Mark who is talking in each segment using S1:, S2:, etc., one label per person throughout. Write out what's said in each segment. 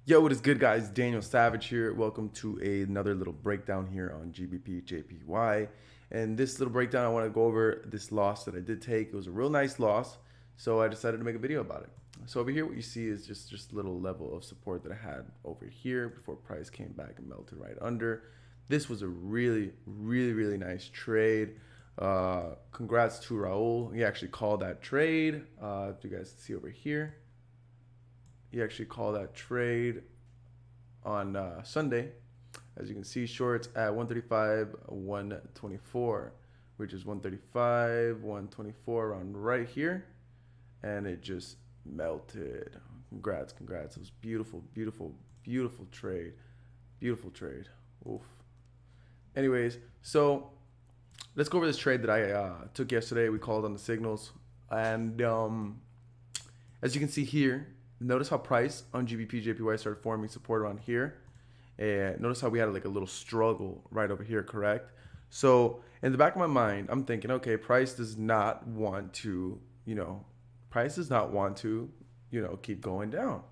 S1: Yo, what is good, guys? Daniel Savage here. Welcome to another little breakdown here on gbpjpy. And this little breakdown, I want to go over this loss that I did take. It was a real nice loss, so I decided to make a video about it. So over here, what you see is just a little level of support that I had over here before price came back and melted right under. This was a really nice trade. Congrats to Raul. He actually called that trade. If you guys see over here. He actually called that trade on Sunday. As you can see, shorts at 135, 124, which is 135, 124 around right here. And it just melted. Congrats. It was beautiful trade. Beautiful trade. Oof. Anyways, so let's go over this trade that I took yesterday. We called on the signals. And as you can see here, notice how price on gbpjpy started forming support around here. And notice how we had like a little struggle right over here, correct? So in the back of my mind, I'm thinking, okay, price does not want to, keep going down.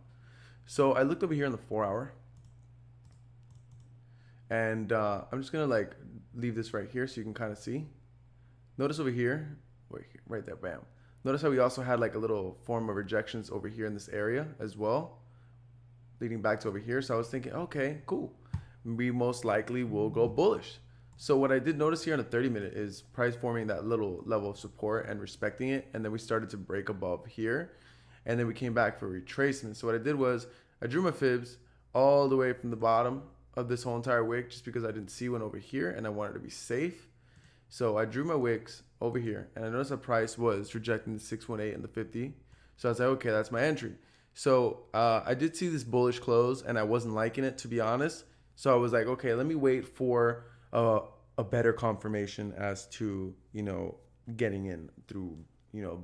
S1: So I looked over here on the 4-hour. And I'm just going to like leave this right here so you can kind of see. Notice over here, right there, bam. Notice how we also had like a little form of rejections over here in this area as well, leading back to over here. So I was thinking, okay, cool. We most likely will go bullish. So what I did notice here on the 30-minute is price forming that little level of support and respecting it. And then we started to break above here. And then we came back for retracement. So what I did was I drew my fibs all the way from the bottom of this whole entire wick just because I didn't see one over here and I wanted to be safe. So I drew my wicks over here, and I noticed the price was rejecting the 618 and the 50. So I was like, okay, that's my entry. So I did see this bullish close, and I wasn't liking it, to be honest. So I was like, okay, let me wait for a better confirmation as to, getting in through,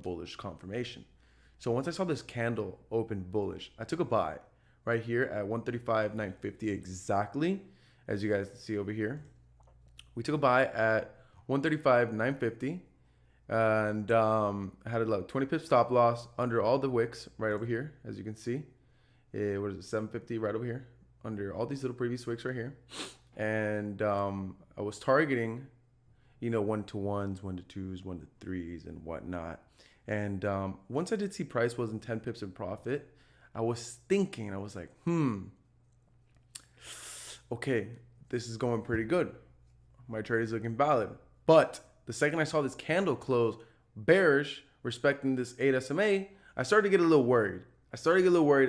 S1: bullish confirmation. So once I saw this candle open bullish, I took a buy right here at 135.950 exactly, as you guys see over here. We took a buy at 135.950 and had a like 20 pip stop loss under all the wicks right over here, as you can see. What is it, 750 right over here under all these little previous wicks right here. And I was targeting, 1-to-1s, 1-to-2s, 1-to-3s, and whatnot. And once I did see price wasn't 10 pips in profit, I was thinking, I was like, okay, this is going pretty good. My trade is looking valid. But the second I saw this candle close bearish, respecting this 8 SMA, I started to get a little worried.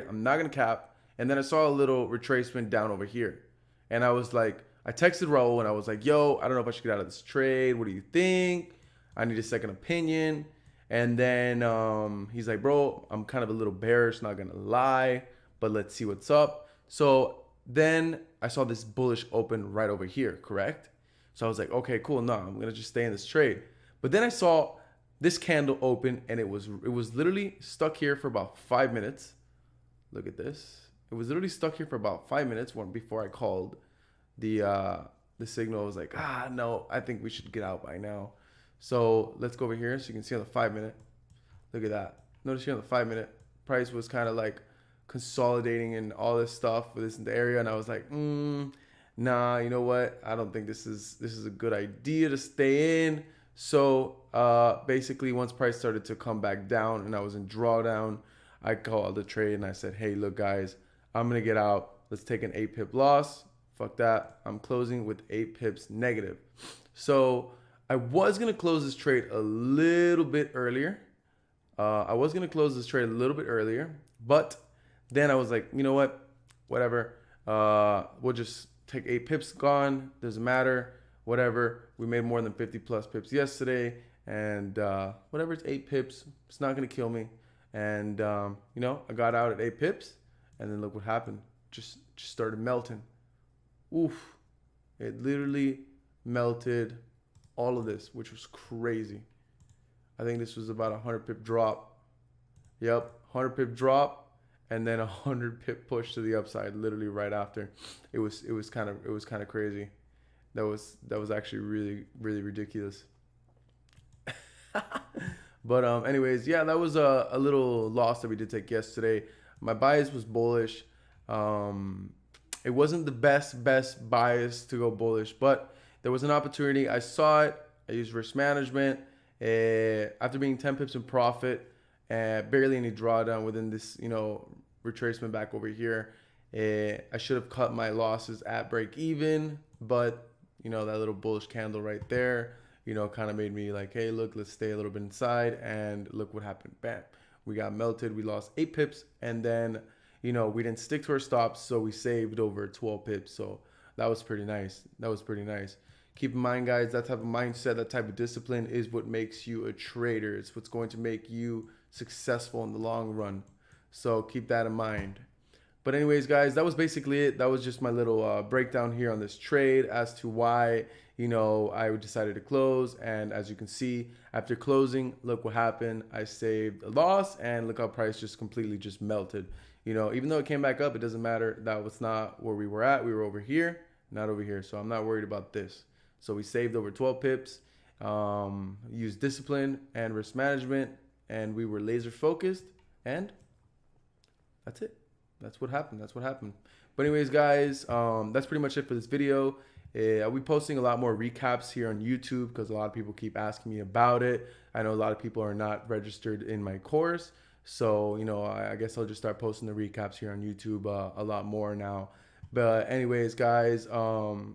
S1: I'm not going to cap. And then I saw a little retracement down over here. And I was like, I texted Raul and I was like, yo, I don't know if I should get out of this trade. What do you think? I need a second opinion. And then he's like, bro, I'm kind of a little bearish, not going to lie, but let's see what's up. So then I saw this bullish open right over here, correct? So I was like, okay, cool. No, I'm gonna just stay in this trade. But then I saw this candle open, and it was literally stuck here for about 5 minutes. Look at this. It was literally stuck here for about 5 minutes before I called the signal. I was like, no, I think we should get out by now. So let's go over here so you can see on the 5-minute. Look at that. Notice here on the 5-minute, price was kind of like consolidating and all this stuff with this in the area, and I was like, nah, you know what? I don't think this is a good idea to stay in. So basically, once price started to come back down and I was in drawdown, I called the trade and I said, hey, look, guys, I'm going to get out. Let's take an 8 pip loss. Fuck that. I'm closing with 8 pips negative. So I was going to close this trade a little bit earlier. But then I was like, you know what? Whatever. We'll just take 8 pips gone, doesn't matter, whatever. We made more than 50 plus pips yesterday, and whatever, it's 8 pips, it's not gonna kill me. And I got out at 8 pips, and then look what happened. Just started melting. Oof, it literally melted all of this, which was crazy. I think this was about a 100 pip drop. Yep, 100 pip drop. And then a 100 pip push to the upside, literally right after. It was kind of crazy. That was actually really ridiculous. But anyways, yeah, that was a little loss that we did take yesterday. My bias was bullish. It wasn't the best bias to go bullish, but there was an opportunity. I saw it. I used risk management. After being 10 pips in profit, barely any drawdown within this, retracement back over here. I should have cut my losses at break even, but that little bullish candle right there, kind of made me like, hey, look, let's stay a little bit inside, and look what happened. Bam, we got melted. We lost 8 pips, and then we didn't stick to our stops, so we saved over 12 pips. So that was pretty nice. Keep in mind, guys, that type of mindset, that type of discipline is what makes you a trader. It's what's going to make you successful in the long run. So keep that in mind. But anyways, guys, that was basically it. That was just my little breakdown here on this trade as to why, I decided to close. And as you can see, after closing, look what happened. I saved a loss, and look how price just completely just melted. Even though it came back up, it doesn't matter. That was not where we were at. We were over here, not over here. So I'm not worried about this. So we saved over 12 pips, used discipline and risk management, and we were laser focused, and that's it. That's what happened. But anyways, guys, that's pretty much it for this video. I'll be posting a lot more recaps here on YouTube because a lot of people keep asking me about it. I know a lot of people are not registered in my course. So, I guess I'll just start posting the recaps here on YouTube a lot more now. But anyways, guys,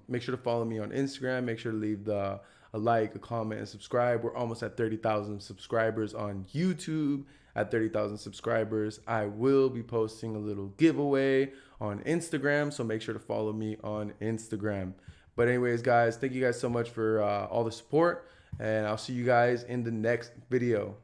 S1: make sure to follow me on Instagram. Make sure to leave a like, a comment, and subscribe. We're almost at 30,000 subscribers on YouTube. At 30,000 subscribers, I will be posting a little giveaway on Instagram. So make sure to follow me on Instagram. But anyways, guys, thank you guys so much for all the support. And I'll see you guys in the next video.